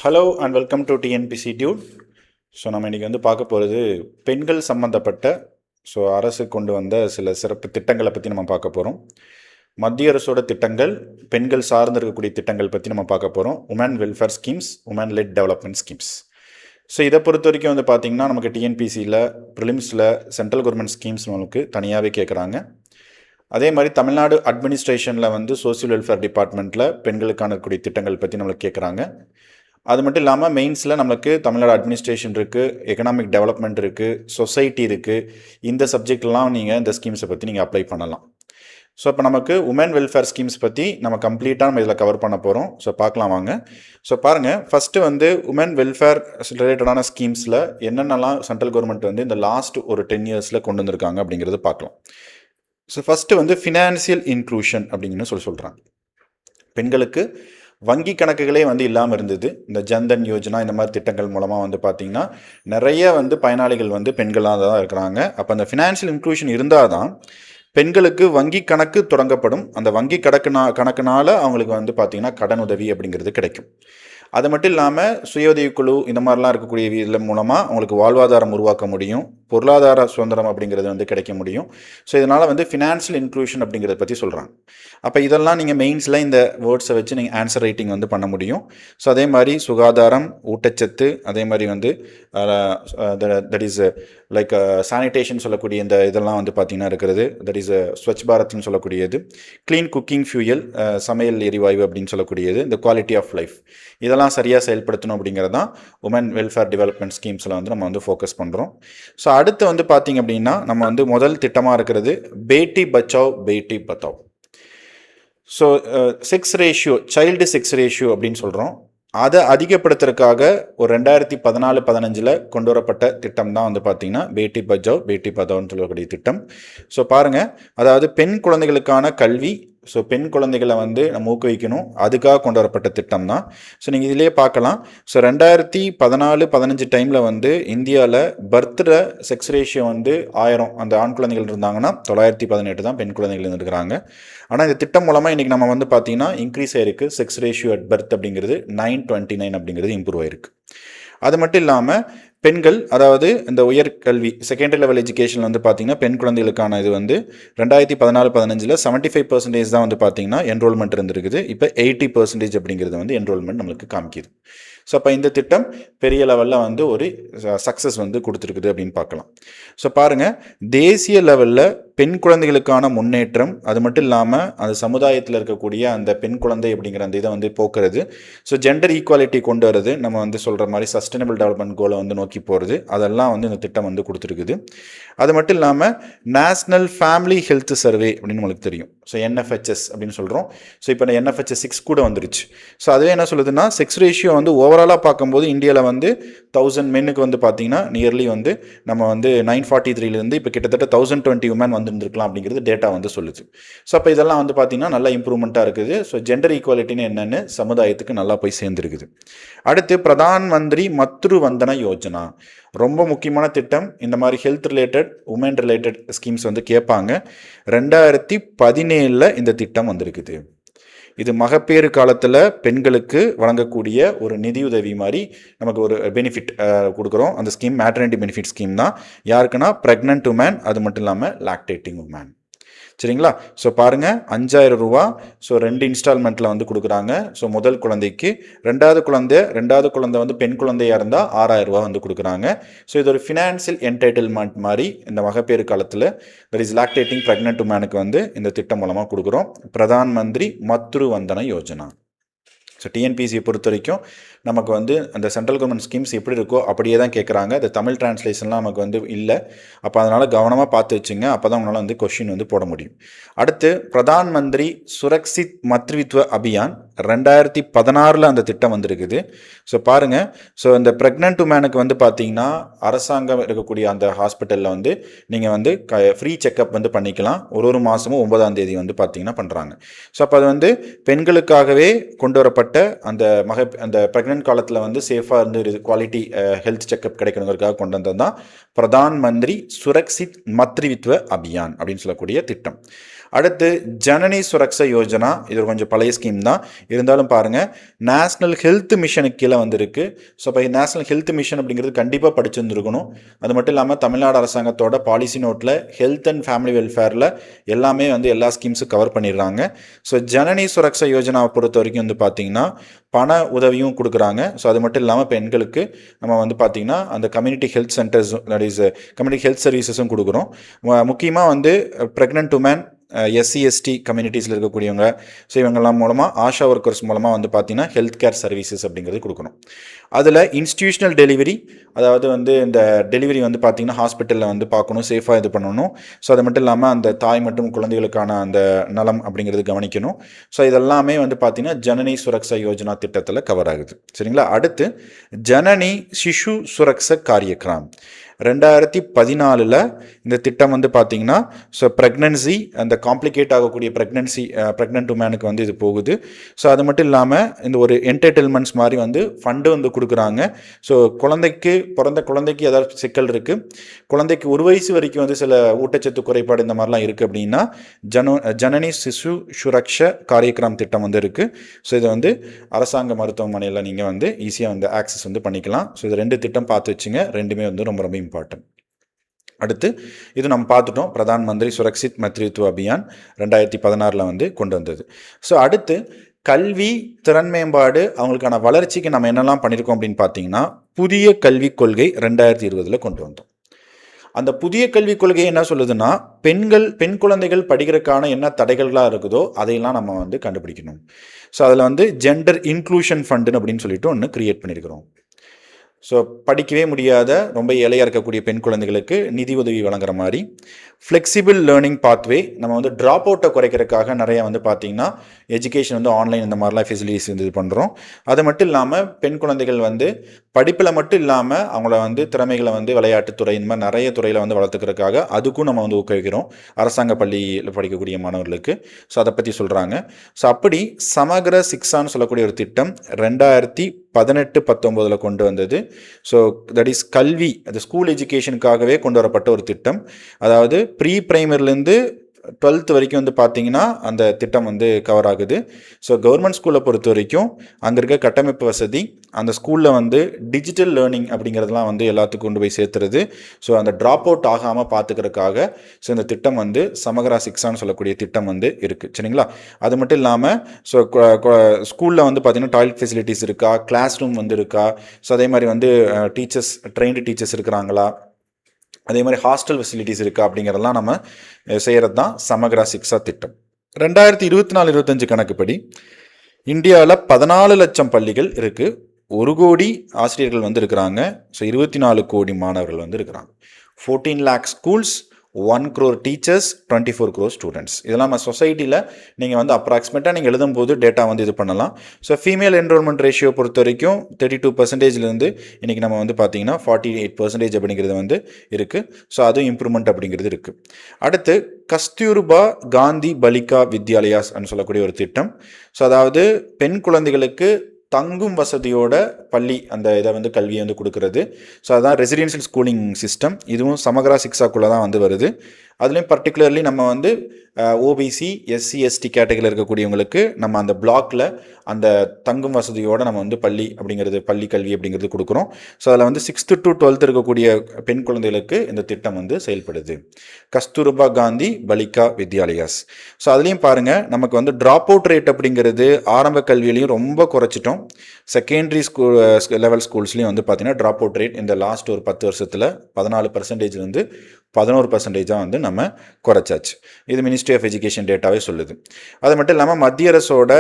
Hello and welcome to TNPSC dude. So நம்ம இன்றைக்கி வந்து பார்க்க போகிறது பெண்கள் சம்மந்தப்பட்ட அரசு கொண்டு வந்த சில சிறப்பு திட்டங்களை பற்றி நம்ம பார்க்க போகிறோம். மத்திய அரசோட திட்டங்கள், பெண்கள் சார்ந்து இருக்கக்கூடிய திட்டங்கள் பற்றி நம்ம பார்க்க போகிறோம். Women welfare schemes, women led development schemes. So இதை பொறுத்த வரைக்கும் வந்து பார்த்திங்கன்னா நமக்கு டிஎன்பிசியில் ப்ரிலிம்ஸில் சென்ட்ரல் கவர்மெண்ட் ஸ்கீம்ஸ் நமக்கு தனியாகவே கேட்குறாங்க. அதே மாதிரி தமிழ்நாடு அட்மினிஸ்ட்ரேஷனில் வந்து சோசியல் வெல்ஃபேர் டிபார்ட்மெண்ட்டில் பெண்களுக்கான இருக்கக்கூடிய திட்டங்கள் பற்றி நம்மளுக்கு கேட்குறாங்க. அது மட்டும் இல்லாமல் மெயின்ஸில் நம்மளுக்கு தமிழ்நாடு அட்மினிஸ்ட்ரேஷன் இருக்குது, எக்கனாமிக் டெவலப்மெண்ட் இருக்குது, சொசைட்டி இருக்குது. இந்த சப்ஜெக்ட்லாம் நீங்கள் இந்த ஸ்கீம்ஸை பற்றி நீங்கள் அப்ளை பண்ணலாம். ஸோ இப்போ நமக்கு உமன் வெல்ஃபேர் ஸ்கீம்ஸ் பற்றி நம்ம கம்ப்ளீட்டாக நம்ம இதில் கவர் பண்ண போகிறோம். ஸோ பார்க்கலாம் வாங்க. ஸோ பாருங்கள், ஃபஸ்ட்டு வந்து உமன் வெல்ஃபேர் ரிலேட்டடான ஸ்கீம்ஸில் என்னென்னலாம் சென்ட்ரல் கவர்மெண்ட் வந்து இந்த லாஸ்ட் ஒரு 10 இயர்ஸில் கொண்டு வந்திருக்காங்க அப்படிங்கிறது பார்க்கலாம். ஸோ ஃபஸ்ட்டு வந்து ஃபினான்சியல் இன்க்ளூஷன் அப்படின்னு சொல்கிறாங்க. பெண்களுக்கு வங்கி கணக்குகளே வந்து இல்லாமல் இருந்தது. இந்த ஜன்தன் யோஜனா இந்த மாதிரி திட்டங்கள் மூலமாக வந்து பார்த்திங்கன்னா நிறைய வந்து பயனாளிகள் வந்து பெண்களாக தான் இருக்கிறாங்க. அப்போ அந்த ஃபினான்ஷியல் இன்க்ளூஷன் இருந்தால் தான் பெண்களுக்கு வங்கி கணக்கு தொடங்கப்படும். அந்த வங்கி கணக்குனால அவங்களுக்கு வந்து பார்த்திங்கன்னா கடன் உதவி அப்படிங்கிறது கிடைக்கும். அது மட்டும் இல்லாமல் சுய உதவிக்குழு இந்த மாதிரிலாம் இருக்கக்கூடிய இதில் மூலமாக அவங்களுக்கு வாழ்வாதாரம் உருவாக்க முடியும், பொருளாதார சுதந்திரம் அப்படிங்கிறது வந்து கிடைக்க முடியும். ஸோ இதனால் வந்து ஃபினான்ஷியல் இன்க்ளூஷன் அப்படிங்கிறத பற்றி சொல்கிறாங்க. அப்போ இதெல்லாம் நீங்கள் மெயின்ஸில் இந்த வேர்ட்ஸை வச்சு நீங்கள் ஆன்சர் ரைட்டிங் வந்து பண்ண முடியும். ஸோ அதே மாதிரி சுகாதாரம், ஊட்டச்சத்து, அதே மாதிரி வந்து தட் இஸ் லைக் சானிடேஷன் சொல்லக்கூடிய இந்த இதெல்லாம் வந்து பார்த்திங்கன்னா இருக்கிறது. தட் இஸ் ஸ்வச் பாரத்னு சொல்லக்கூடியது, க்ளீன் குக்கிங் ஃபியூயல், சமையல் எரிவாயு அப்படின்னு சொல்லக்கூடியது, இந்த குவாலிட்டி ஆஃப் லைஃப், இதெல்லாம் சரியாக செயல்படுத்தணும் அப்படிங்கிறது தான் உமன் வெல்ஃபேர் டெவலப்மெண்ட் ஸ்கீம்ஸில் வந்து நம்ம வந்து ஃபோக்கஸ் பண்ணுறோம். ஸோ அடுத்து வந்து பார்த்திங்க அப்படின்னா நம்ம வந்து முதல் திட்டமாக இருக்கிறது Beti Bachao Beti Padhao. So sex ratio, child sex ratio அப்படின்னு சொல்கிறோம். அதை அதிகப்படுத்துறதுக்காக ஒரு 2014-15 கொண்டு வரப்பட்ட திட்டம் தான் வந்து பார்த்திங்கன்னா பேட்டி பச்சாவ் பேட்டி பத்தாவ்னு சொல்லக்கூடிய திட்டம். ஸோ பாருங்கள், அதாவது பெண் குழந்தைகளுக்கான கல்வி, ஸோ பெண் குழந்தைகளை வந்து நம்ம ஊக்குவிக்கணும், அதுக்காக கொண்டு வரப்பட்ட திட்டம் தான். ஸோ நீங்கள் இதிலே பார்க்கலாம். ஸோ 2014-15 டைமில் வந்து இந்தியாவில் பர்த்ட செக்ஸ் ரேஷியோ வந்து 1000 அந்த ஆண் குழந்தைகள் இருந்தாங்கன்னா 918 தான் பெண் குழந்தைகள் இருந்துருக்கிறாங்க. ஆனால் இந்த திட்டம் மூலமாக இன்றைக்கி நம்ம வந்து பார்த்திங்கன்னா இன்க்ரீஸ் ஆகிருக்கு. செக்ஸ் ரேஷியோ அட் பர்த் அப்படிங்கிறது 929 அப்படிங்கிறது இம்ப்ரூவ் ஆகிருக்கு. அது மட்டும் இல்லாமல் பெண்கள், அதாவது இந்த உயர்கல்வி செகண்டரி லெவல் எஜுகேஷன் வந்து பார்த்திங்கன்னா பெண் குழந்தைகளுக்கான இது வந்து 2014-15 75% தான் வந்து பார்த்திங்கன்னா என்ரோல்மெண்ட் இருந்திருக்குது. இப்போ 80% அப்படிங்கிறது வந்து என்ரோல்மெண்ட் நம்மளுக்கு காமிக்குது. ஸோ அப்போ இந்த திட்டம் பெரிய லெவலில் வந்து ஒரு சக்ஸஸ் வந்து கொடுத்துருக்குது அப்படின்னு பார்க்கலாம். ஸோ பாருங்கள், தேசிய லெவலில் பெண் குழந்தைகளுக்கான முன்னேற்றம், அது மட்டும் இல்லாமல் அந்த சமுதாயத்தில் இருக்கக்கூடிய அந்த பெண் குழந்தை அப்படிங்கிற அந்த இதை வந்து போக்குறது, ஸோ ஜெண்டர் ஈக்குவாலிட்டி கொண்டு வரது, நம்ம வந்து சொல்கிற மாதிரி சஸ்டைனபிள் டெவலப்மெண்ட் கோலை வந்து நோக்கி போகிறது, அதெல்லாம் வந்து இந்த திட்டம் வந்து கொடுத்துருக்குது. அது மட்டும் இல்லாமல் நேஷ்னல் ஃபேமிலி ஹெல்த் சர்வே அப்படின்னு நம்மளுக்கு தெரியும். ஸோ NFHS அப்படின்னு சொல்கிறோம். ஸோ இப்போ NFHS 6 கூட வந்துருச்சு. ஸோ அதுவே என்ன சொல்லுதுன்னா, செக்ஸ் ரேஷியோ வந்து ஓவராலாக பார்க்கும்போது இந்தியாவில் வந்து 1000 மென்னுக்கு வந்து பார்த்திங்கன்னா நியர்லி வந்து நம்ம வந்து 943 இப்போ கிட்டத்தட்ட 1020 உமன் வந்து இருந்திருக்கலாம் அப்படிங்கிறது டேட்டா வந்து சொல்லுது. ஸோ அப்போ இதெல்லாம் வந்து பார்த்திங்கன்னா நல்ல இம்ப்ரூவ்மெண்ட்டாக இருக்குது. ஸோ ஜெண்டர் ஈக்குவாலிட்டின்னு என்னென்னு சமுதாயத்துக்கு நல்லா போய் சேர்ந்துருக்குது. அடுத்து பிரதான் மந்திரி மத்ரு வந்தன யோஜனா, ரொம்ப முக்கியமான திட்டம். இந்த மாதிரி health related, women related schemes வந்து கேட்பாங்க. 2017 இந்த திட்டம் வந்திருக்குது. இது மகப்பேறு காலத்தில் பெண்களுக்கு வழங்கக்கூடிய ஒரு நிதியுதவி மாதிரி நமக்கு ஒரு பெனிஃபிட் கொடுக்குறோம். அந்த ஸ்கீம் மேட்டர்னிட்டி பெனிஃபிட் ஸ்கீம் தான். யாருக்குன்னா ப்ரெக்னென்ட் உமன், அது மட்டும் இல்லாமல் லாக்டேட்டிங் உமன். சரிங்களா? ஸோ பாருங்கள், 5000 ரூபா. ஸோ 2 இன்ஸ்டால்மெண்ட்டில் வந்து கொடுக்குறாங்க. ஸோ முதல் குழந்தைக்கு, ரெண்டாவது குழந்தை வந்து பெண் குழந்தையாக இருந்தால் 6000 ரூபா வந்து கொடுக்குறாங்க. ஸோ இது ஒரு ஃபினான்ஷியல் என்டைட்டில்மெண்ட் மாதிரி இந்த மகப்பேறு காலத்தில் தட் இஸ் லாக்டேட்டிங் ப்ரெக்னென்ட் உமனுக்கு வந்து இந்த திட்டம் மூலமாக கொடுக்குறோம். பிரதான் மந்திரி மத்ரு வந்தன யோஜனா. ஸோ டிஎன்பிசியை பொறுத்த வரைக்கும் நமக்கு வந்து அந்த சென்ட்ரல் கவர்மெண்ட் ஸ்கீம்ஸ் எப்படி இருக்கோ அப்படியே தான் கேட்குறாங்க. அது தமிழ் டிரான்ஸ்லேஷன்லாம் நமக்கு வந்து இல்லை. அப்போ அதனால் கவனமாக பார்த்து வச்சுங்க. அப்போ தான் உங்களால் வந்து கொஷின் வந்து போட முடியும். அடுத்து பிரதான் மந்திரி சுரக்ஷித் மத்ருத்வ அபியான் 2016 அந்த திட்டம் வந்திருக்குது. ஸோ பாருங்கள், ஸோ இந்த ப்ரெக்னென்ட் உமனுக்கு வந்து பார்த்திங்கன்னா அரசாங்கம் இருக்கக்கூடிய அந்த ஹாஸ்பிட்டலில் வந்து நீங்கள் வந்து ஃப்ரீ செக்கப் வந்து பண்ணிக்கலாம். ஒரு மாதமும் 9ஆம் தேதி வந்து பார்த்திங்கன்னா பண்ணுறாங்க. ஸோ அப்போ அது வந்து பெண்களுக்காகவே கொண்டு வரப்பட்ட அந்த ப்ரெக்னென்ட் காலத்தில் வந்து சேஃபாக இருந்து குவாலிட்டி ஹெல்த் செக்கப் கிடைக்கணுங்கிறதுக்காக கொண்டு வந்தது தான் பிரதான் மந்திரி சுரக்ஷித் மத்ருத்வ அபியான் அப்படின்னு சொல்லக்கூடிய திட்டம். அடுத்து ஜனனி சுரக்ஷா யோஜனா, இது கொஞ்சம் பழைய ஸ்கீம் தான், இருந்தாலும் பாருங்கள் நேஷ்னல் ஹெல்த் மிஷனுக்கு கீழே வந்துருக்கு. ஸோ இப்போ நேஷ்னல் ஹெல்த் மிஷன் அப்படிங்கிறது கண்டிப்பாக படிச்சிருந்துருக்கணும். அது மட்டும் இல்லாமல் தமிழ்நாடு அரசாங்கத்தோட பாலிசி நோட்டில் ஹெல்த் அண்ட் ஃபேமிலி வெல்ஃபேரில் எல்லாமே வந்து எல்லா ஸ்கீம்ஸும் கவர் பண்ணிடுறாங்க. ஸோ ஜனனி சுரக்ஷா யோஜனாவை பொறுத்த வரைக்கும் வந்து பார்த்திங்கன்னா பண உதவியும் கொடுக்குறாங்க. ஸோ அது மட்டும் இல்லாமல் பெண்களுக்கு நம்ம வந்து பார்த்திங்கன்னா அந்த community health centers, that is community health சர்வீசஸும் கொடுக்குறோம். முக்கியமாக வந்து ப்ரெக்னென்ட் உமன், எஸ்சி எஸ்டி கம்யூனிட்டிஸில் இருக்கக்கூடியவங்க, ஸோ இவங்கெல்லாம் மூலமாக ஆஷா ஒர்க்கர்ஸ் மூலமாக வந்து பார்த்திங்கன்னா ஹெல்த் கேர் சர்வீசஸ் அப்படிங்கிறது கொடுக்கணும். அதில் இன்ஸ்டிடியூஷனல் டெலிவரி, அதாவது வந்து இந்த டெலிவரி வந்து பார்த்திங்கன்னா ஹாஸ்பிட்டலில் வந்து பார்க்கணும், சேஃபாக இது பண்ணணும். ஸோ அது மட்டும் இல்லாமல் அந்த தாய் மற்றும் குழந்தைகளுக்கான அந்த நலம் அப்படிங்கிறது கவனிக்கணும். ஸோ இதெல்லாமே வந்து பார்த்திங்கன்னா ஜனனி சுரக்ஷா யோஜனா திட்டத்தில் கவர் ஆகுது. சரிங்களா? அடுத்து ஜனனி சிசு சுரக்ஷா காரியக்ரம் 2014 இந்த திட்டம் வந்து பார்த்திங்கன்னா ஸோ ப்ரெக்னன்சி, அந்த காம்ப்ளிகேட் ஆகக்கூடிய ப்ரெக்னென்ட் உமனுக்கு வந்து இது போகுது. ஸோ அது மட்டும் இல்லாமல் இந்த ஒரு என்டர்டெயின்மெண்ட்ஸ் மாதிரி வந்து ஃபண்டு வந்து கொடுக்குறாங்க. ஸோ பிறந்த குழந்தைக்கு ஏதாவது சிக்கல் இருக்குது, குழந்தைக்கு 1 வயசு வரைக்கும் வந்து சில ஊட்டச்சத்து குறைபாடு இந்த மாதிரிலாம் இருக்குது அப்படின்னா ஜனனி சிசு சுரக்ஷா காரியக்ரம் திட்டம் வந்து இருக்குது. ஸோ இது வந்து அரசாங்க மருத்துவமனையில் நீங்கள் வந்து ஈஸியாக வந்து ஆக்சஸ் வந்து பண்ணிக்கலாம். ஸோ இது 2 திட்டம் பார்த்து வச்சுங்க, ரெண்டுமே வந்து ரொம்ப ரொம்ப இம்பார்ட்டன்ட். அடுத்து இது நம்ம பார்த்துட்டோம், பிரதான் மந்திரி சுரக்ஷித் மத்ரித்வ அபியான் 2016 வந்து கொண்டு வந்தது. ஸோ அடுத்து கல்வி, திறன் மேம்பாடு, அவங்களுக்கான வளர்ச்சிக்கு நம்ம என்னெல்லாம் பண்ணியிருக்கோம் அப்படின்னு பார்த்தீங்கன்னா புதிய கல்விக் கொள்கை 2020 கொண்டு வந்தோம். அந்த புதிய கல்விக் கொள்கை என்ன சொல்லுதுன்னா பெண் குழந்தைகள் படிக்கிறதுக்கான என்ன தடைகள்லாம் இருக்குதோ அதையெல்லாம் நம்ம வந்து கண்டுபிடிக்கணும். ஸோ அதில் வந்து ஜெண்டர் இன்க்ளூஷன் ஃபண்டுன்னு அப்படின்னு சொல்லிட்டு ஒன்று கிரியேட் பண்ணியிருக்கிறோம். ஸோ படிக்கவே முடியாத ரொம்ப ஏழையாக இருக்கக்கூடிய பெண் குழந்தைகளுக்கு நிதி உதவி வழங்குற மாதிரி ஃப்ளெக்சிபிள் லேர்னிங் பாத்வே, நம்ம வந்து ட்ராப் அவுட்டை குறைக்கிறதுக்காக நிறைய வந்து பார்த்திங்கன்னா எஜுகேஷன் வந்து ஆன்லைன் இந்த மாதிரிலாம் ஃபெசிலிட்டிஸ் வந்து இது பண்ணுறோம். அது மட்டும் இல்லாமல் பெண் குழந்தைகள் வந்து படிப்பில் மட்டும் இல்லாமல் அவங்கள வந்து திறமைகளை வந்து விளையாட்டுத்துறை இந்த மாதிரி நிறைய துறையில் வந்து வளர்த்துக்கிறதுக்காக அதுக்கும் நம்ம வந்து ஊக்குவிக்கிறோம் அரசாங்க பள்ளியில் படிக்கக்கூடிய மாணவர்களுக்கு. ஸோ அதை பற்றி சொல்கிறாங்க. ஸோ அப்படி சமகர சிக்ஷான்னு சொல்லக்கூடிய ஒரு திட்டம் 2018-19 கொண்டு வந்தது. ஸோ தட் இஸ் கல்வி, அது ஸ்கூல் எஜுகேஷனுக்காகவே கொண்டு வரப்பட்ட ஒரு திட்டம். அதாவது ப்ரீ பிரைமரிலேருந்து 12th வரைக்கும் வந்து பார்த்தீங்கன்னா அந்த திட்டம் வந்து கவர் ஆகுது. ஸோ கவர்மெண்ட் ஸ்கூலை பொறுத்த வரைக்கும் அங்கே இருக்க கட்டமைப்பு வசதி, அந்த ஸ்கூலில் வந்து டிஜிட்டல் லேர்னிங் அப்படிங்கிறதுலாம் வந்து எல்லாத்துக்கும் கொண்டு போய் சேர்த்துறது. ஸோ அந்த ட்ராப் அவுட் ஆகாமல் பார்த்துக்கிறதுக்காக ஸோ இந்த திட்டம் வந்து சமகரா சிக்ஷான்னு சொல்லக்கூடிய திட்டம் வந்து இருக்குது. சரிங்களா? அது மட்டும் இல்லாமல் ஸோ ஸ்கூலில் வந்து பார்த்திங்கன்னா டாய்லெட் ஃபெசிலிட்டிஸ் இருக்கா, கிளாஸ் ரூம் வந்து இருக்கா, ஸோ அதே மாதிரி வந்து ட்ரெயின்டு டீச்சர்ஸ் இருக்கிறாங்களா, அதே மாதிரி ஹாஸ்டல் ஃபெசிலிட்டிஸ் இருக்கா அப்படிங்கிறதெல்லாம் நம்ம செய்கிறது தான் சமகரா சிக்ஷா திட்டம். 2024-25 கணக்குப்படி இந்தியாவில் 14 லட்சம் பள்ளிகள் இருக்குது, 1 கோடி ஆசிரியர்கள் வந்து இருக்கிறாங்க. ஸோ 24 கோடி மாணவர்கள் வந்து இருக்கிறாங்க. 14 lakh schools, 1 crore teachers, 24 crore students. இதெல்லாம் நம்ம சொசைட்டியில் நீங்கள் வந்து அப்ராக்சிமேட்டாக நீங்கள் எழுதும்போது டேட்டா வந்து இது பண்ணலாம். ஸோ ஃபீமேல் என்ரோல்மெண்ட் ரேஷியோ பொறுத்த வரைக்கும் 32%லேருந்து இன்றைக்கி நம்ம வந்து பார்த்தீங்கன்னா 48% அப்படிங்கிறது வந்து இருக்குது. ஸோ அதுவும் இம்ப்ரூவ்மெண்ட் அப்படிங்கிறது இருக்குது. அடுத்து கஸ்தூர்பா காந்தி பலிகா வித்யாலயாஸ்ன்னு சொல்லக்கூடிய ஒரு திட்டம். ஸோ அதாவது பெண் குழந்தைகளுக்கு தங்கும் வசதியோட பள்ளி அந்த இதை வந்து கல்வியை வந்து கொடுக்கறது. ஸோ அதுதான் ரெசிடென்ஷியல் ஸ்கூலிங் சிஸ்டம். இதுவும் சமகரா சிக்ஷாக்குள்ளே தான் வந்து வருது. அதுலேயும் பர்டிகுலர்லி நம்ம வந்து ஓபிசி, எஸ்சி, எஸ்டி கேட்டகரியில் இருக்கக்கூடியவங்களுக்கு நம்ம அந்த பிளாக்ல அந்த தங்கும் வசதியோடு நம்ம வந்து பள்ளி கல்வி அப்படிங்கிறது கொடுக்குறோம். ஸோ அதில் வந்து 6th to 12th இருக்கக்கூடிய பெண் குழந்தைகளுக்கு இந்த திட்டம் வந்து செயல்படுது. கஸ்தூர்பா காந்தி பலிகா வித்யாலயாஸ். ஸோ அதுலேயும் பாருங்கள், நமக்கு வந்து ட்ராப் அவுட் ரேட் அப்படிங்கிறது ஆரம்ப கல்வியிலையும் ரொம்ப குறைச்சிட்டோம். செகண்டரி லெவல் ஸ்கூல்ஸ்லையும் வந்து பார்த்தீங்கன்னா ட்ராப் அவுட் ரேட் இந்த லாஸ்ட் ஒரு 10 வருஷத்தில் 14% வந்து 11% வந்து நம்ம குறைச்சாச்சு. இது மினிஸ்ட்ரி ஆஃப் எஜுகேஷன் டேட்டாவே சொல்லுது. அது மட்டும் இல்லாமல் மத்திய அரசோட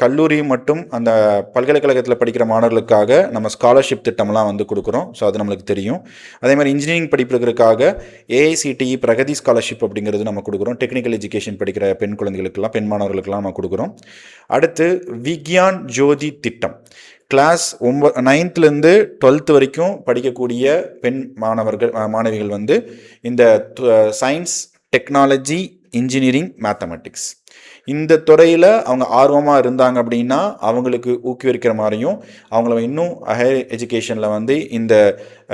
கல்லூரி மற்றும் அந்த பல்கலைக்கழகத்தில் படிக்கிற மாணவர்களுக்காக நம்ம ஸ்காலர்ஷிப் திட்டம்லாம் வந்து கொடுக்குறோம். ஸோ அது நம்மளுக்கு தெரியும். அதே மாதிரி இன்ஜினியரிங் படிப்புகளுக்காக AICTE பிரகதி ஸ்காலர்ஷிப் அப்படிங்கிறது நம்ம கொடுக்குறோம். டெக்னிக்கல் எஜுகேஷன் படிக்கிற பெண் குழந்தைகளுக்கெல்லாம், பெண் மாணவர்களுக்கெல்லாம் நம்ம கொடுக்குறோம். அடுத்து விக்யான் ஜோதி திட்டம். கிளாஸ் 9th-லேருந்து 12th வரைக்கும் படிக்கக்கூடிய பெண் மாணவிகள் வந்து இந்த சயின்ஸ், டெக்னாலஜி, இன்ஜினியரிங், மேத்தமெட்டிக்ஸ் இந்த துறையில் அவங்க ஆர்வமாக இருந்தாங்க அப்படின்னா அவங்களுக்கு ஊக்குவிக்கிற மாதிரியும் அவங்கள இன்னும் ஹையர் எஜுகேஷனில் வந்து இந்த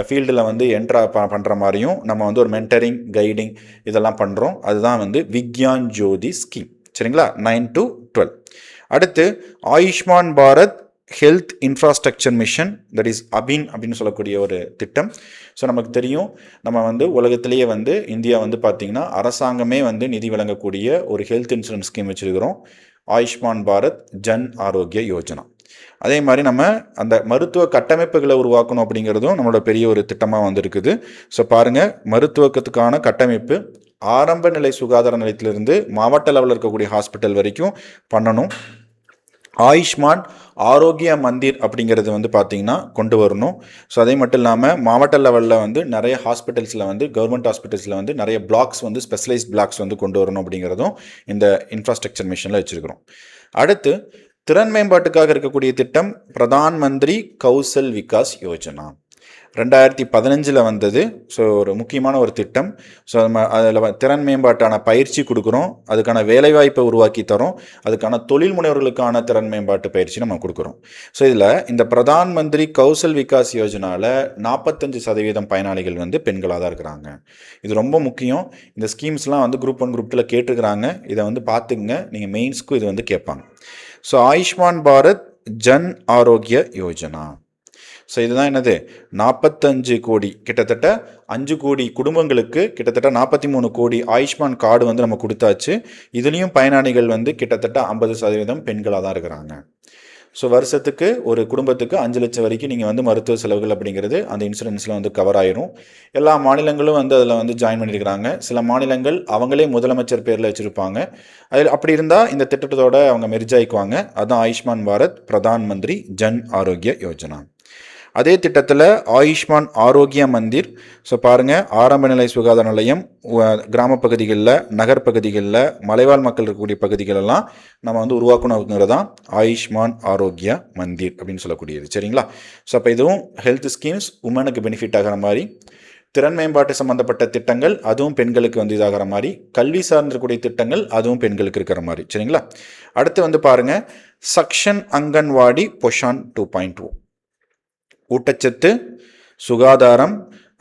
ஃபீல்டில் வந்து என்ட்ரா பண்ணுற மாதிரியும் நம்ம வந்து ஒரு மென்டரிங் கைடிங் இதெல்லாம் பண்ணுறோம். அதுதான் வந்து விக்யான் ஜோதி ஸ்கீம். சரிங்களா, 9 to 12. அடுத்து Ayushman Bharat health infrastructure mission, that is அபின் அப்படின்னு சொல்லக்கூடிய ஒரு திட்டம். ஸோ நமக்கு தெரியும், நம்ம வந்து உலகத்திலேயே வந்து இந்தியா வந்து பார்த்திங்கன்னா அரசாங்கமே வந்து நிதி வழங்கக்கூடிய ஒரு ஹெல்த் இன்சூரன்ஸ் ஸ்கீம் வச்சுருக்கிறோம், ஆயுஷ்மான் பாரத் ஜன் ஆரோக்கிய யோஜனா. அதே மாதிரி நம்ம அந்த மருத்துவ கட்டமைப்புகளை உருவாக்கணும் அப்படிங்கிறதும் நம்மளோட பெரிய ஒரு திட்டமாக வந்து இருக்குது. ஸோ பாருங்கள், மருத்துவத்துக்கான கட்டமைப்பு ஆரம்ப நிலை சுகாதார நிலையத்திலிருந்து மாவட்ட லெவலில் இருக்கக்கூடிய ஹாஸ்பிட்டல் வரைக்கும் பண்ணணும். ஆயுஷ்மான் ஆரோக்கிய மந்திர் அப்படிங்கிறது வந்து பார்த்திங்கன்னா கொண்டு வரணும். ஸோ அதே மட்டும் இல்லாமல் மாவட்ட லெவலில் வந்து நிறைய ஹாஸ்பிட்டல்ஸில் வந்து கவர்மெண்ட் ஹாஸ்பிட்டல்ஸில் வந்து நிறைய பிளாக்ஸ் வந்து ஸ்பெஷலைஸ்ட் பிளாக்ஸ் வந்து கொண்டு வரணும் அப்படிங்கிறதும் இந்த இன்ஃப்ராஸ்ட்ரக்சர் மிஷனில் வச்சுருக்கிறோம். அடுத்து திறன் மேம்பாட்டுக்காக இருக்கக்கூடிய திட்டம் பிரதான் மந்திரி கௌசல் விகாஸ் யோஜனா, 2015 வந்தது. ஸோ ஒரு முக்கியமான ஒரு திட்டம். ஸோ நம்ம அதில் திறன் மேம்பாட்டான பயிற்சி கொடுக்குறோம், அதுக்கான வேலைவாய்ப்பை உருவாக்கி தரோம், அதுக்கான தொழில் முனைவர்களுக்கான திறன் மேம்பாட்டு பயிற்சி நம்ம கொடுக்குறோம். ஸோ இதில் இந்த பிரதான் மந்திரி கௌசல் விகாஸ் யோஜனாவில் 45% பயனாளிகள் வந்து பெண்களாக தான் இருக்கிறாங்க. இது ரொம்ப முக்கியம். இந்த ஸ்கீம்ஸ்லாம் வந்து குரூப் 1 குரூப் 2 கேட்டிருக்கிறாங்க. இதை வந்து பார்த்துக்குங்க, நீங்கள் மெயின்ஸ்க்கும் இது வந்து கேட்பாங்க. ஸோ ஆயுஷ்மான் பாரத் ஜன் ஆரோக்கிய யோஜனா, ஸோ இதுதான் என்னது, 45 கோடி, கிட்டத்தட்ட 5 கோடி குடும்பங்களுக்கு கிட்டத்தட்ட 43 கோடி ஆயுஷ்மான் கார்டு வந்து நம்ம கொடுத்தாச்சு. இதுலேயும் பயனாளிகள் வந்து கிட்டத்தட்ட 50% பெண்களாக தான் இருக்கிறாங்க. ஸோ வருஷத்துக்கு ஒரு குடும்பத்துக்கு 5 லட்சம் வரைக்கும் நீங்கள் வந்து மருத்துவ செலவுகள் அப்படிங்கிறது அந்த இன்சூரன்ஸில் வந்து கவர் ஆயிரும். எல்லா மாநிலங்களும் வந்து அதில் வந்து ஜாயின் பண்ணியிருக்கிறாங்க. சில மாநிலங்கள் அவங்களே முதலமைச்சர் பேரில் வச்சுருப்பாங்க. அதில் அப்படி இருந்தால் இந்த திட்டத்தோடு அவங்க மெர்ஜ் ஆயிக்குவாங்க. அதுதான் ஆயுஷ்மான் பாரத் பிரதான் மந்திரி ஜன் ஆரோக்கிய யோஜனா. அதே திட்டத்தில் ஆயுஷ்மான் ஆரோக்கிய மந்திர், ஸோ பாருங்கள், ஆரம்ப நிலை சுகாதார நிலையம், கிராம பகுதிகளில், நகர்ப்பகுதிகளில், மலைவாழ் மக்கள் இருக்கக்கூடிய பகுதிகளெல்லாம் நம்ம வந்து உருவாக்கணுங்கிறது தான் ஆயுஷ்மான் ஆரோக்கிய மந்திர் அப்படின்னு சொல்லக்கூடியது. சரிங்களா, ஸோ அப்போ இதுவும் ஹெல்த் ஸ்கீம்ஸ் உமனுக்கு பெனிஃபிட் ஆகிற மாதிரி, திறன் மேம்பாட்டு சம்மந்தப்பட்ட திட்டங்கள் அதுவும் பெண்களுக்கு வந்து இதாகிற மாதிரி, கல்வி சார்ந்திருக்கக்கூடிய திட்டங்கள் அதுவும் பெண்களுக்கு இருக்கிற மாதிரி. சரிங்களா, அடுத்து வந்து பாருங்கள், சக்ஷன் அங்கன்வாடி பொஷான் 2.0, ஊட்டச்சத்து, சுகாதாரம்,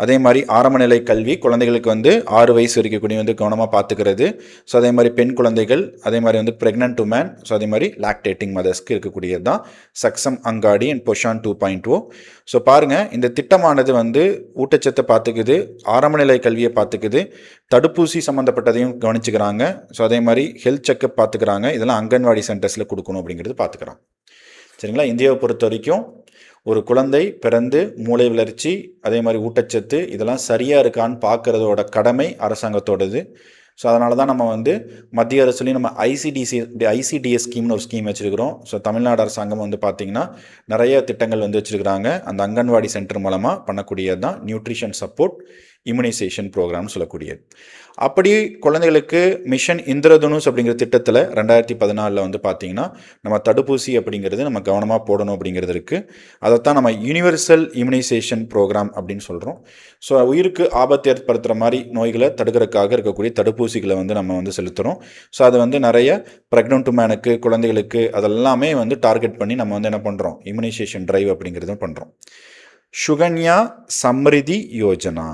அதே மாதிரி ஆரம்ப நிலை கல்வி, குழந்தைகளுக்கு வந்து 6 வயசு வரைக்கும் கூடிய வந்து கவனமாக பார்த்துக்கிறது. ஸோ அதே மாதிரி பெண் குழந்தைகள், அதே மாதிரி வந்து ப்ரெக்னென்ட் உமன், ஸோ அதே மாதிரி லாக்டேட்டிங் மதர்ஸ்க்கு இருக்கக்கூடியது தான் சக்ஷம் அங்காடி அண்ட் பொஷான் 2.0. ஸோ பாருங்கள், இந்த திட்டமானது வந்து ஊட்டச்சத்தை பார்த்துக்குது, ஆரம்ப நிலை கல்வியை பார்த்துக்குது, தடுப்பூசி சம்மந்தப்பட்டதையும் கவனிச்சுக்கிறாங்க. ஸோ அதே மாதிரி ஹெல்த் செக்கப் பார்த்துக்கிறாங்க. இதெல்லாம் அங்கன்வாடி சென்டர்ஸில் கொடுக்கணும் அப்படிங்கிறது பார்த்துக்கிறாங்க. சரிங்களா, இந்தியாவை பொறுத்த வரைக்கும் ஒரு குழந்தை பிறந்து மூளை வளர்ச்சி, அதே மாதிரி ஊட்டச்சத்து, இதெல்லாம் சரியாக இருக்கான்னு பார்க்குறதோட கடமை அரசாங்கத்தோடது. ஸோ அதனால தான் நம்ம வந்து மத்திய அரசுலேயும் நம்ம ஐசிடிஎஸ் ஸ்கீம்னு ஒரு ஸ்கீம் வச்சுருக்கிறோம். ஸோ தமிழ்நாடு அரசாங்கம் வந்து பார்த்திங்கன்னா நிறைய திட்டங்கள் வந்து வச்சுருக்கிறாங்க. அந்த அங்கன்வாடி சென்டர் மூலமாக பண்ணக்கூடியது தான் நியூட்ரிஷன் சப்போர்ட் இம்யூனைசேஷன் ப்ரோக்ராம்னு சொல்லக்கூடியது. அப்படி குழந்தைகளுக்கு மிஷன் இந்திரதனுஷ் அப்படிங்கிற திட்டத்தில் 2014 வந்து பார்த்திங்கன்னா நம்ம தடுப்பூசி அப்படிங்கிறது நம்ம கவனமாக போடணும் அப்படிங்கிறது இருக்குது. அதைத்தான் நம்ம யூனிவர்சல் இம்யூனைசேஷன் ப்ரோக்ராம் அப்படின்னு சொல்கிறோம். ஸோ உயிருக்கு ஆபத்து ஏற்படுத்துகிற மாதிரி நோய்களை தடுக்கிறதுக்காக இருக்கக்கூடிய தடுப்பூசிகளை வந்து நம்ம வந்து செலுத்துகிறோம். ஸோ அது வந்து நிறைய ப்ரெக்னென்ட் உமனுக்கு, குழந்தைகளுக்கு அதெல்லாமே வந்து டார்கெட் பண்ணி நம்ம வந்து என்ன பண்ணுறோம், இம்யூனைசேஷன் டிரைவ் அப்படிங்கிறதும் பண்ணுறோம். சுகன்யா சம்ரிதி யோஜனா,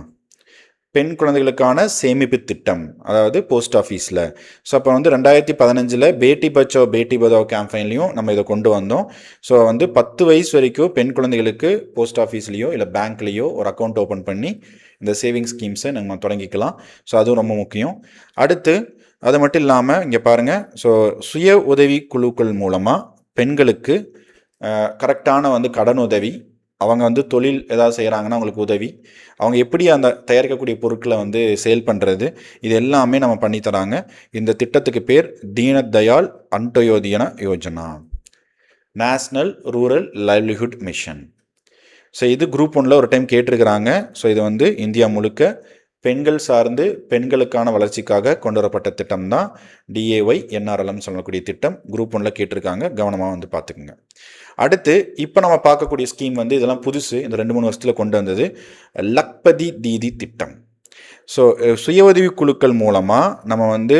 பெண் குழந்தைகளுக்கான சேமிப்பு திட்டம், அதாவது போஸ்ட் ஆஃபீஸில். ஸோ அப்போ வந்து 2015 பேட்டி பச்சாவ் பேட்டி பதாவ் கேம்பெயின்லையும் நம்ம இதை கொண்டு வந்தோம். ஸோ வந்து 10 வயசு வரைக்கும் பெண் குழந்தைகளுக்கு போஸ்ட் ஆஃபீஸ்லேயோ இல்லை பேங்க்லேயோ ஒரு அக்கௌண்ட் ஓப்பன் பண்ணி இந்த சேவிங்ஸ் ஸ்கீம்ஸை நம்ம தொடங்கிக்கலாம். ஸோ அதுவும் ரொம்ப முக்கியம். அடுத்து அது மட்டும் இல்லாமல் இங்கே பாருங்கள், ஸோ சுய உதவி குழுக்கள் மூலமாக பெண்களுக்கு கரெக்டான வந்து கடன் உதவி, அவங்க வந்து தொழில் ஏதாவது செய்கிறாங்கன்னா அவங்களுக்கு உதவி, அவங்க எப்படி அந்த தயாரிக்கக்கூடிய பொருட்களை வந்து சேல் பண்ணுறது, இது எல்லாமே நம்ம பண்ணித்தராங்க. இந்த திட்டத்துக்கு பேர் Deen Dayal Antyodaya Yojana, national rural livelihood mission. So இது குரூப் 1 ஒரு டைம் கேட்டிருக்கிறாங்க. ஸோ இது வந்து இந்தியா முழுக்க பெண்கள் சார்ந்து பெண்களுக்கான வளர்ச்சிக்காக கொண்டு வரப்பட்ட திட்டம் தான் டிஏஒய் என்ஆர்எல்எம் சொல்லக்கூடிய திட்டம். குரூப் 1 கேட்டிருக்காங்க, கவனமாக வந்து பார்த்துக்குங்க. அடுத்து இப்போ நம்ம பார்க்கக்கூடிய ஸ்கீம் வந்து இதெல்லாம் புதுசு, இந்த 2-3 வருஷத்தில் கொண்டு வந்தது, லக்பதி தீதி திட்டம். ஸோ சுய உதவி குழுக்கள் மூலமாக நம்ம வந்து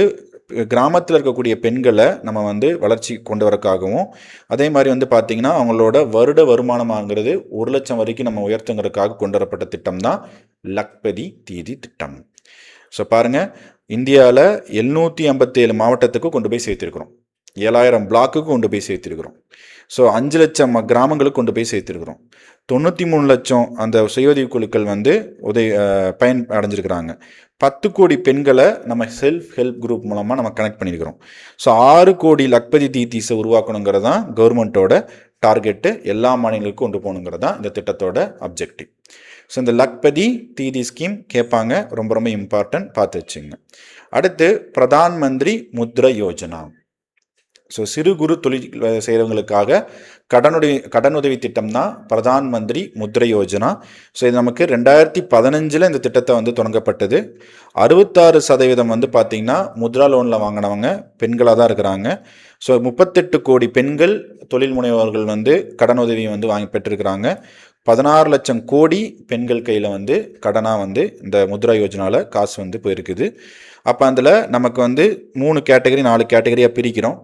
கிராமத்தில் இருக்கக்கூடிய பெண்களை நம்ம வந்து வளர்ச்சி கொண்டு வரக்காகவும், அதே மாதிரி வந்து பார்த்திங்கன்னா அவங்களோட வருட வருமானமாகிறது 1 லட்சம் வரைக்கும் நம்ம உயர்த்துங்கிறதுக்காக கொண்டு வரப்பட்ட திட்டம் தான் லக்பதி தீதி திட்டம். ஸோ பாருங்கள், இந்தியாவில் 757 மாவட்டத்துக்கு கொண்டு போய் சேர்த்திருக்கிறோம். 7000 பிளாக்குக்கு கொண்டு போய் சேர்த்திருக்கிறோம். ஸோ 5 லட்சம் கிராமங்களுக்கு கொண்டு போய் சேர்த்திருக்கிறோம். 93 லட்சம் அந்த சுய உதவி குழுக்கள் வந்து பயன் அடைஞ்சிருக்கிறாங்க. 10 கோடி பெண்களை நம்ம செல்ஃப் ஹெல்ப் குரூப் மூலமாக நம்ம கனெக்ட் பண்ணியிருக்கிறோம். ஸோ 6 கோடி லக்பதி தீதீஸை உருவாக்கணுங்கிறது தான் கவர்மெண்ட்டோட டார்கெட்டு. எல்லா மாநிலங்களுக்கும் கொண்டு போகணுங்கிறது தான் இந்த திட்டத்தோட அப்ஜெக்டிவ். ஸோ இந்த லக்பதி தீதி ஸ்கீம் கேட்பாங்க, ரொம்ப ரொம்ப இம்பார்ட்டன்ட், பார்த்து வச்சுங்க. அடுத்து பிரதான் மந்திரி முத்ரா யோஜனா. ஸோ சிறு குறு தொழில் செய்கிறவங்களுக்காக கடனுதவி திட்டம் தான் பிரதான் மந்திரி முத்ரா யோஜனா. ஸோ இது நமக்கு 2015 இந்த திட்டத்தை வந்து தொடங்கப்பட்டது. 66% வந்து பார்த்திங்கன்னா முத்ரா லோனில் வாங்கினவங்க பெண்களாக தான் இருக்கிறாங்க. ஸோ 38 கோடி பெண்கள் தொழில் முனைவோர்கள் வந்து கடனுதவி வந்து வாங்கி பெற்றிருக்கிறாங்க. 16 லட்சம் கோடி பெண்கள் கையில் வந்து கடனாக வந்து இந்த முத்ரா யோஜனாவில் காசு வந்து போயிருக்குது. அப்போ அதில் நமக்கு வந்து 3 கேட்டகரி 4 கேட்டகரியாக பிரிக்கிறோம்.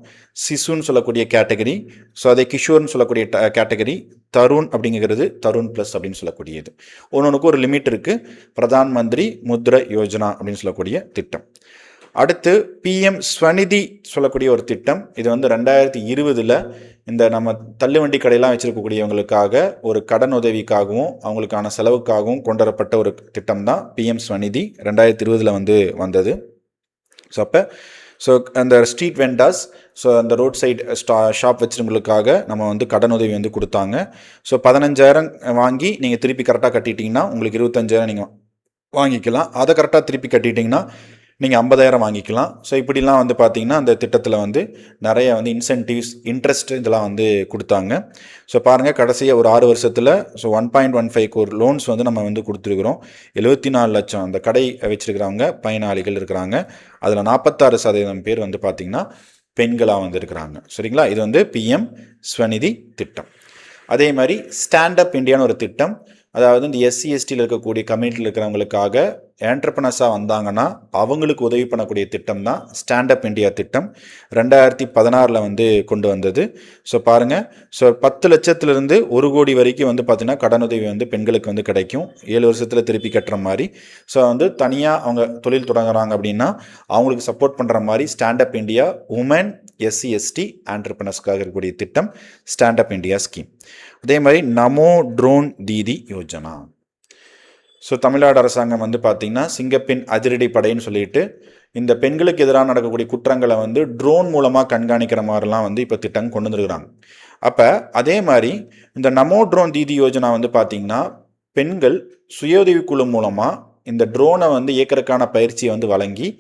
சிசுன்னு சொல்லக்கூடிய கேட்டகரி, ஸோ அதே கிஷோர்னு சொல்லக்கூடிய கேட்டகரி, தருண் அப்படிங்கிறது தருண் ப்ளஸ் அப்படின்னு சொல்லக்கூடியது. ஒன்றுக்கு ஒரு லிமிட் இருக்குது. பிரதான் மந்திரி முத்ரா யோஜனா அப்படின்னு சொல்லக்கூடிய திட்டம். அடுத்து பிஎம் ஸ்வநிதி சொல்லக்கூடிய ஒரு திட்டம். இது வந்து 2020 இந்த நம்ம தள்ளுவண்டி கடையெல்லாம் வச்சிருக்கக்கூடியவங்களுக்காக ஒரு கடன் உதவிக்காகவும் அவங்களுக்கான செலவுக்காகவும் கொண்டு வரப்பட்ட ஒரு திட்டம் தான் பிஎம் ஸ்வநிதி. 2020 வந்து வந்தது. ஸோ அந்த ஸ்ட்ரீட் வெண்டாஸ், ஸோ அந்த ரோட் சைடு ஷாப் வச்சுருவங்களுக்காக நம்ம வந்து கடனுதவி வந்து கொடுத்தாங்க. ஸோ 15,000 வாங்கி நீங்கள் திருப்பி கரெக்டாக கட்டிட்டிங்கன்னா உங்களுக்கு 25,000 நீங்கள் வாங்கிக்கலாம். அதை கரெக்டாக திருப்பி கட்டிட்டிங்கன்னா நீங்கள் 50,000 வாங்கிக்கலாம். ஸோ இப்படிலாம் வந்து பார்த்திங்கன்னா அந்த திட்டத்தில் வந்து நிறைய வந்து இன்சென்டிவ்ஸ், இன்ட்ரெஸ்ட் இதெல்லாம் வந்து கொடுத்தாங்க. ஸோ பாருங்கள், கடைசியாக ஒரு 6 வருஷத்தில் ஸோ 1.15 கோர் லோன்ஸ் வந்து நம்ம வந்து கொடுத்துருக்குறோம். 74 லட்சம் அந்த கடை வச்சுருக்கிறவங்க பயனாளிகள் இருக்கிறாங்க. அதில் 46% பேர் வந்து பார்த்திங்கன்னா பெண்களாக வந்து இருக்கிறாங்க. சரிங்களா? இது வந்து பிஎம் ஸ்வநிதி திட்டம். அதே மாதிரி ஸ்டாண்டப் இந்தியான்னு ஒரு திட்டம். அதாவது இந்த எஸ்சி எஸ்டியில் இருக்கக்கூடிய கம்யூனிட்டியில் இருக்கிறவங்களுக்காக என்டர்பிரனர்ஸாக வந்தாங்கன்னா அவங்களுக்கு உதவி பண்ணக்கூடிய திட்டம் தான் ஸ்டாண்டப் இந்தியா திட்டம். 2016 வந்து கொண்டு வந்தது. ஸோ பாருங்கள், ஸோ 10 லட்சத்திலிருந்து 1 கோடி வரைக்கும் வந்து பார்த்திங்கன்னா கடனுதவி வந்து பெண்களுக்கு வந்து கிடைக்கும். 7 வருஷத்தில் திருப்பி கட்டுற மாதிரி. ஸோ வந்து தனியாக அவங்க தொழில் தொடங்குறாங்க அப்படின்னா அவங்களுக்கு சப்போர்ட் பண்ணுற மாதிரி stand up India women SC ST என்டர்பிரனர்ஸ்க்காக இருக்கக்கூடிய திட்டம் ஸ்டாண்டப் இந்தியா ஸ்கீம். அதே மாதிரி நமோ ட்ரோன் தீதி யோஜனா. ஸோ தமிழ்நாடு அரசாங்கம் வந்து பார்த்திங்கன்னா சிங்கப்பெண் அதிரடி படைன்னு சொல்லிட்டு இந்த பெண்களுக்கு எதிராக நடக்கக்கூடிய குற்றங்களை வந்து ட்ரோன் மூலமாக கண்காணிக்கிற மாதிரிலாம் வந்து இப்போ திட்டம் கொண்டு வந்துருக்குறாங்க. அப்போ அதே மாதிரி இந்த நமோ ட்ரோன் தீதி யோஜனா வந்து பார்த்திங்கன்னா பெண்கள் சுய உதவி குழு மூலமாக இந்த ட்ரோனை வந்து இயக்கிறதுக்கான பயிற்சியை வந்து வழங்கி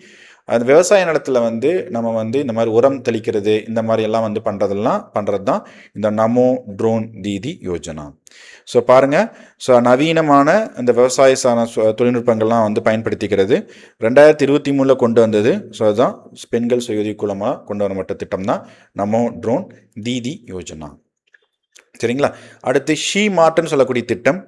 அது விவசாய நிலத்தில் வந்து நம்ம வந்து இந்த மாதிரி உரம் தெளிக்கிறது இந்த மாதிரி எல்லாம் வந்து பண்ணுறது தான் இந்த நமோ ட்ரோன் தீதி யோஜனா. ஸோ பாருங்கள், ஸோ நவீனமான இந்த விவசாய தொழில்நுட்பங்கள்லாம் வந்து பயன்படுத்திக்கிறது 2023 கொண்டு வந்தது. ஸோ அதுதான் பெண்கள் சுய உதவி குழுமாக கொண்டு வரப்பட்ட திட்டம் தான் நமோ ட்ரோன் தீதி யோஜனா. சரிங்களா? அடுத்து ஷீ மார்ட்னு சொல்லக்கூடிய திட்டம்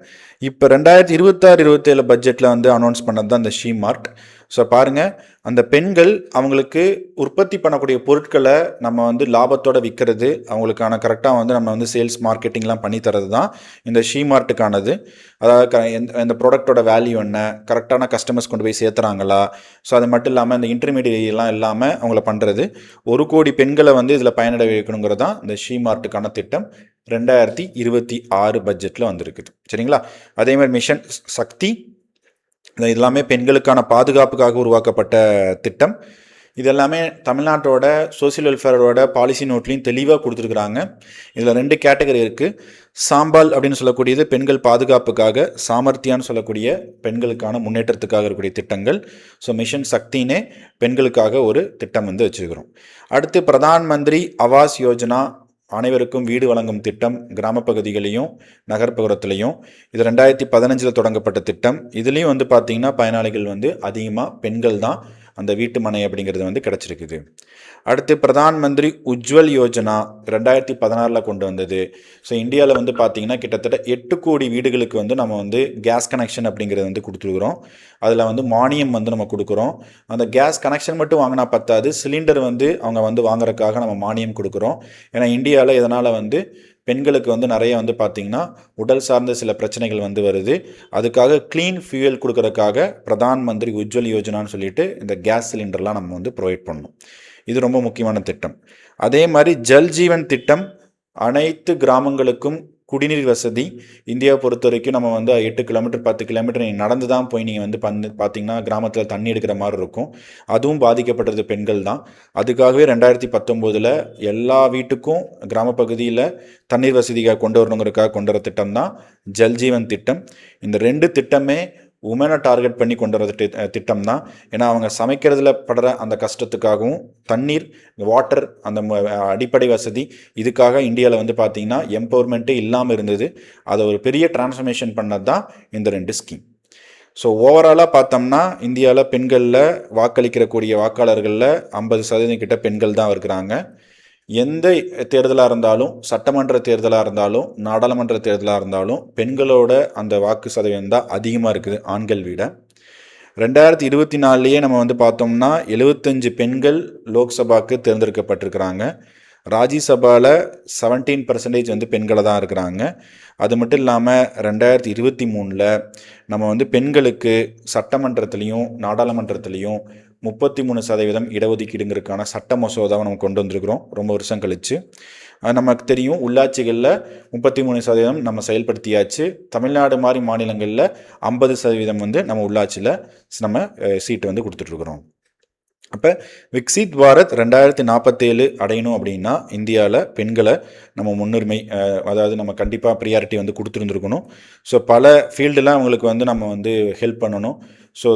இப்போ 2026-27 பட்ஜெட்டில் வந்து அனௌன்ஸ் பண்ணது தான் இந்த ஷீ மார்ட். ஸோ பாருங்கள், அந்த பெண்கள் அவங்களுக்கு உற்பத்தி பண்ணக்கூடிய பொருட்களை நம்ம வந்து லாபத்தோடு விற்கிறது, அவங்களுக்கான கரெக்டாக வந்து நம்ம வந்து சேல்ஸ் மார்க்கெட்டிங்லாம் பண்ணி தரது தான் இந்த ஷீ மார்ட்டுக்கானது. அதாவது இந்த ப்ராடக்டோட வேல்யூ என்ன, கரெக்டான கஸ்டமர்ஸ் கொண்டு போய் சேர்த்துறாங்களா, ஸோ அது மட்டும் இல்லாமல் இந்த இன்டர்மீடியெல்லாம் இல்லாமல் அவங்கள பண்ணுறது. 1 கோடி பெண்களை வந்து இதில் பயனடை வைக்கணுங்கிறது தான் இந்த ஷீ மார்ட்டுக்கான திட்டம் 2026 பட்ஜெட்டில் வந்திருக்குது. சரிங்களா? அதே மாதிரி மிஷன் சக்தி, இது எல்லாமே பெண்களுக்கான பாதுகாப்புக்காக உருவாக்கப்பட்ட திட்டம். இது எல்லாமே தமிழ்நாட்டோட சோசியல் வெல்ஃபேரோட பாலிசி நோட்லையும் தெளிவாக கொடுத்துருக்குறாங்க. இதில் 2 கேட்டகரி இருக்குது. சாம்பால் அப்படின்னு சொல்லக்கூடியது பெண்கள் பாதுகாப்புக்காக, சாமர்த்தியான்னு சொல்லக்கூடிய பெண்களுக்கான முன்னேற்றத்துக்காக இருக்கக்கூடிய திட்டங்கள். ஸோ மிஷன் சக்தினே பெண்களுக்காக ஒரு திட்டம் வந்து வச்சுருக்கிறோம். அடுத்து பிரதான் மந்திரி ஆவாஸ் யோஜனா, அனைவருக்கும் வீடு வழங்கும் திட்டம், கிராம பகுதிகளையும் நகர்ப்புறத்துலையும். இது 2015 தொடங்கப்பட்ட திட்டம். இதுலேயும் வந்து பார்த்திங்கன்னா பயனாளிகள் வந்து அதிகமாக பெண்கள் தான். அந்த வீட்டு மனை அப்படிங்கிறது வந்து கிடச்சிருக்குது. அடுத்து பிரதான் மந்திரி உஜ்வல் யோஜனா 2016 கொண்டு வந்தது. ஸோ இந்தியாவில் வந்து பார்த்திங்கன்னா கிட்டத்தட்ட 8 கோடி வீடுகளுக்கு வந்து நம்ம வந்து கேஸ் கனெக்ஷன் அப்படிங்கிறது வந்து கொடுத்துருக்குறோம். அதில் வந்து மானியம் வந்து நம்ம கொடுக்குறோம். அந்த கேஸ் கனெக்ஷன் மட்டும் வாங்கினா பத்தாது, சிலிண்டர் வந்து அவங்க வந்து வாங்குறதுக்காக நம்ம மானியம் கொடுக்குறோம். ஏன்னா இந்தியாவில் இதனால் வந்து பெண்களுக்கு வந்து நிறைய வந்து பார்த்திங்கன்னா உடல் சார்ந்த சில பிரச்சனைகள் வந்து வருது. அதுக்காக க்ளீன் ஃபியூயல் கொடுக்கறதுக்காக பிரதான் மந்திரி உஜ்வல் யோஜனான்னு சொல்லிட்டு இந்த கேஸ் சிலிண்டர்லாம் நம்ம வந்து ப்ரொவைட் பண்ணணும். இது ரொம்ப முக்கியமான திட்டம். அதே மாதிரி ஜல் ஜீவன் திட்டம் அனைத்து கிராமங்களுக்கும் குடிநீர் வசதி. இந்தியாவை பொறுத்த வரைக்கும் நம்ம வந்து 8 கிலோமீட்டர் 10 கிலோமீட்டர் நீங்கள் நடந்து தான் போய் நீங்கள் வந்து பார்த்தீங்கன்னா கிராமத்தில் தண்ணி எடுக்கிற மாதிரி இருக்கும். அதுவும் பாதிக்கப்பட்டது பெண்கள் தான். அதுக்காகவே 2019 எல்லா வீட்டுக்கும் கிராம பகுதியில் தண்ணீர் வசதிக்காக கொண்டு வரணுங்கிறதுக்காக கொண்டு வர திட்டம் தான் ஜல் ஜீவன் திட்டம். இந்த 2 திட்டமே உமனை டார்கெட் பண்ணி கொண்டு வர திட்டம் தான். ஏன்னா அவங்க சமைக்கிறதுல படுற அந்த கஷ்டத்துக்காகவும் தண்ணீர் வாட்டர் அந்த அடிப்படை வசதி இதுக்காக இந்தியாவில் வந்து பார்த்திங்கன்னா எம்பவர்மெண்ட்டே இல்லாமல் இருந்தது. அதை ஒரு பெரிய டிரான்ஸ்ஃபர்மேஷன் பண்ணது தான் இந்த 2 ஸ்கீம். ஸோ ஓவராலாக பார்த்தோம்னா இந்தியாவில் பெண்களில் வாக்களிக்கிறக்கூடிய வாக்காளர்களில் 50% கிட்ட பெண்கள் தான் இருக்கிறாங்க. எந்த தேர்தலாக இருந்தாலும், சட்டமன்ற தேர்தலாக இருந்தாலும், நாடாளுமன்ற தேர்தலாக இருந்தாலும் பெண்களோட அந்த வாக்கு சதவீதம் தான் அதிகமாக இருக்குது ஆண்கள் விட. 2024 நம்ம வந்து பார்த்தோம்னா 75 பெண்கள் லோக்சபாவுக்கு தேர்ந்தெடுக்கப்பட்டிருக்கிறாங்க. ராஜ்யசபாவில் 17% வந்து பெண்களை தான் இருக்கிறாங்க. அது மட்டும் இல்லாமல் 2023 நம்ம வந்து பெண்களுக்கு சட்டமன்றத்திலையும் நாடாளுமன்றத்திலையும் 33% இடஒதுக்கீடுங்கிறதுக்கான சட்ட மசோதாவை நம்ம கொண்டு வந்திருக்கிறோம் ரொம்ப வருஷம் கழித்து. நமக்கு தெரியும் உள்ளாட்சிகளில் 33% நம்ம செயல்படுத்தியாச்சு. தமிழ்நாடு மாதிரி மாநிலங்களில் 50% வந்து நம்ம உள்ளாட்சியில் நம்ம சீட்டு வந்து கொடுத்துட்ருக்குறோம். அப்போ விக்சித் பாரத் 2047 அடையணும் அப்படின்னா இந்தியாவில் பெண்களை நம்ம முன்னுரிமை, அதாவது நம்ம கண்டிப்பாக ப்ரியாரிட்டி வந்து கொடுத்துருந்துருக்கணும். ஸோ பல ஃபீல்டில் அவங்களுக்கு வந்து நம்ம வந்து ஹெல்ப் பண்ணணும். ஸோ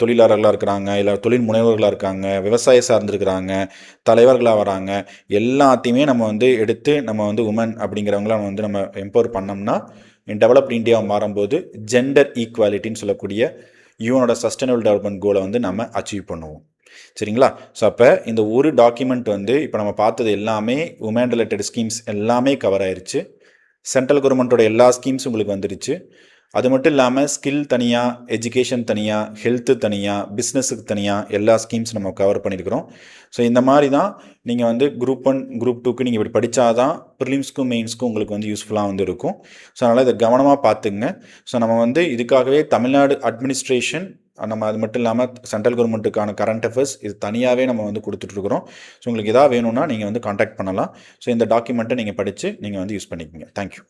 தொழிலாளர்களாக இருக்கிறாங்க, இல்லை தொழில் முனைவர்களாக இருக்காங்க, விவசாய சார்ந்திருக்கிறாங்க, தலைவர்களாக வராங்க, எல்லாத்தையுமே நம்ம வந்து எடுத்து நம்ம வந்து உமன் அப்படிங்கிறவங்களாம் வந்து நம்ம எம்பவர் பண்ணோம்னா டெவலப்டு இந்தியாவை மாறும்போது ஜெண்டர் ஈக்குவாலிட்டின்னு சொல்லக்கூடிய யூனோட சஸ்டைனபிள் டெவலப்மெண்ட் கோலை வந்து நம்ம அச்சீவ் பண்ணுவோம். சரிங்களா? ஸோ அப்போ இந்த ஒரு டாக்குமெண்ட் வந்து இப்போ நம்ம பார்த்தது எல்லாமே உமன் ரிலேட்டட் ஸ்கீம்ஸ் எல்லாமே கவர் ஆயிடுச்சு. சென்ட்ரல் கவர்மெண்ட்டோட எல்லா ஸ்கீம்ஸும் உங்களுக்கு வந்துடுச்சு. அது மட்டும் இல்லாமல் ஸ்கில் தனியாக, எஜுகேஷன் தனியாக, ஹெல்த்து தனியாக, பிஸ்னஸுக்கு தனியாக எல்லா ஸ்கீம்ஸ் நம்ம கவர் பண்ணியிருக்கிறோம். ஸோ இந்த மாதிரி தான் நீங்கள் வந்து குரூப் 1 குரூப் 2க்கு நீங்கள் இப்படி படித்தா தான் ப்ரிலிம்ஸ்க்கும் மெயின்ஸ்க்கும் உங்களுக்கு வந்து யூஸ்ஃபுல்லாக வந்து இருக்கும். ஸோ அதனால் இதை கவனமாக பார்த்துங்க. ஸோ நம்ம வந்து இதுக்காகவே தமிழ்நாடு அட்மினிஸ்ட்ரேஷன் நம்ம அது மட்டும் இல்லாமல் சென்ட்ரல் கவர்மெண்ட்டுக்கான கரண்ட் அஃபேர்ஸ் இது தனியாகவே நம்ம வந்து கொடுத்துட்ருக்குறோம். ஸோ உங்களுக்கு எதாவது வேணும்னா நீங்கள் வந்து காண்டாக்ட் பண்ணலாம். ஸோ இந்த டாக்குமெண்ட்டை நீங்கள் படித்து நீங்கள் வந்து யூஸ் பண்ணிக்கோங்க. தேங்க்யூ.